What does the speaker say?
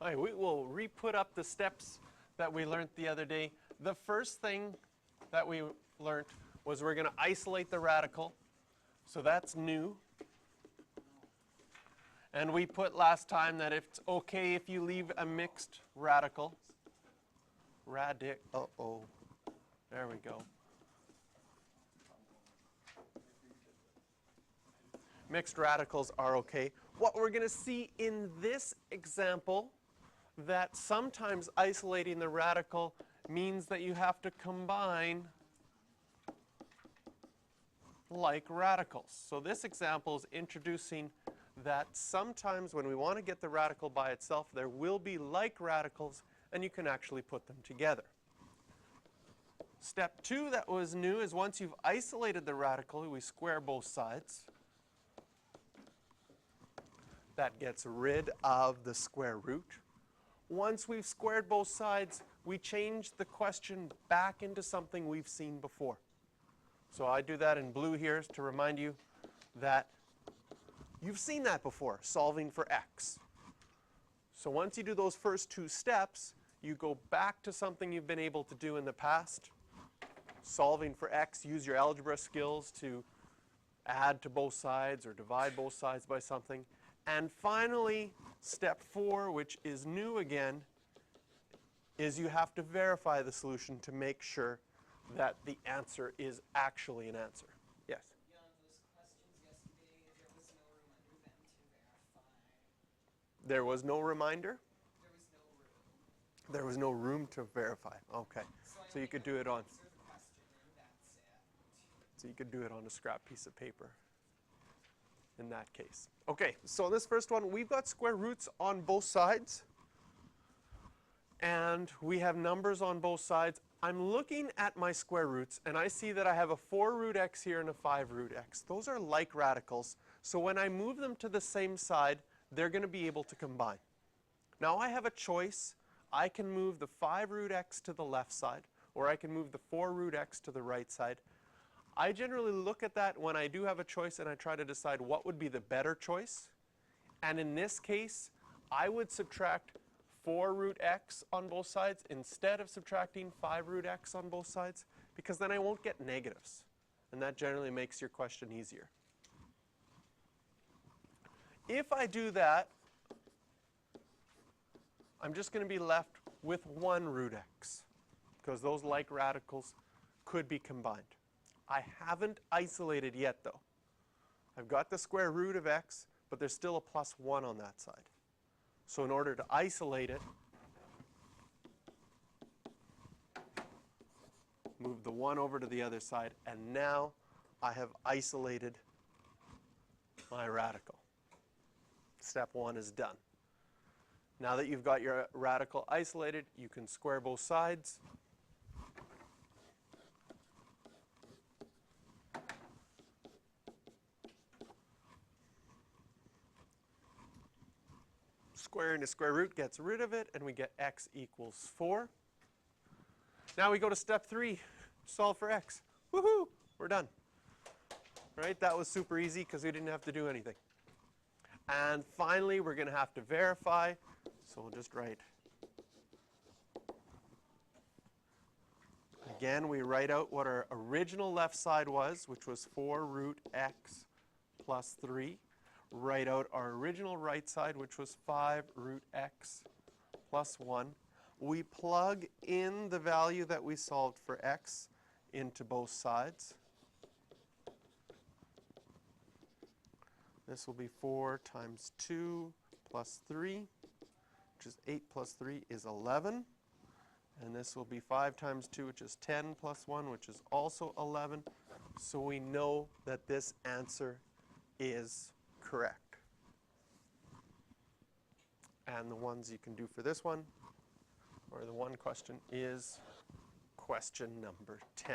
All right, we will re-put up the steps that we learned the other day. The first thing that we learned was we're going to isolate the radical. So that's new. And we put last time that it's okay if you leave a mixed radical. Uh-oh. There we go. Mixed radicals are okay. What we're going to see in this example, that sometimes isolating the radical means that you have to combine like radicals. So this example is introducing that sometimes when we want to get the radical by itself, there will be like radicals, and you can actually put them together. Step 2 that was new is once you've isolated the radical, we square both sides. That gets rid of the square root. Once we've squared both sides, we change the question back into something we've seen before. So I do that in blue here to remind you that you've seen that before, solving for x. So once you do those first 2 steps, you go back to something you've been able to do in the past. Solving for x, use your algebra skills to add to both sides or divide both sides by something. And finally, step 4, which is new again, is you have to verify the solution to make sure that the answer is actually an answer. Yes? Yeah, on those questions yesterday, There there was no reminder to verify. was no reminder? There was no room. There was no room to verify. Okay. So you could do it on. Answer the question and that's it. So you could do it on a scrap piece of paper in that case. Okay, so this first one, we've got square roots on both sides. And we have numbers on both sides. I'm looking at my square roots, and I see that I have a 4 root x here and a 5 root x. Those are like radicals. So when I move them to the same side, they're going to be able to combine. Now I have a choice. I can move the 5 root x to the left side, or I can move the 4 root x to the right side. I generally look at that when I do have a choice and I try to decide what would be the better choice. And in this case, I would subtract 4 root x on both sides instead of subtracting 5 root x on both sides, because then I won't get negatives. And that generally makes your question easier. If I do that, I'm just going to be left with 1 root x, because those like radicals could be combined. I haven't isolated yet, though. I've got the square root of x, but there's still a plus 1 on that side. So in order to isolate it, move the 1 over to the other side, and now I have isolated my radical. Step 1 is done. Now that you've got your radical isolated, you can square both sides. Squaring a square root gets rid of it, and we get x equals 4. Now we go to step 3, solve for x. Woohoo! We're done. Right? That was super easy because we didn't have to do anything. And finally, we're going to have to verify. So we'll just write. Again, we write out what our original left side was, which was 4 root x plus 3. Write out our original right side, which was 5 root x plus 1. We plug in the value that we solved for x into both sides. This will be 4 times 2 plus 3, which is 8 plus 3 is 11. And this will be 5 times 2, which is 10 plus 1, which is also 11. So we know that this answer is correct. And the ones you can do for this one, or the one question, is question number 10.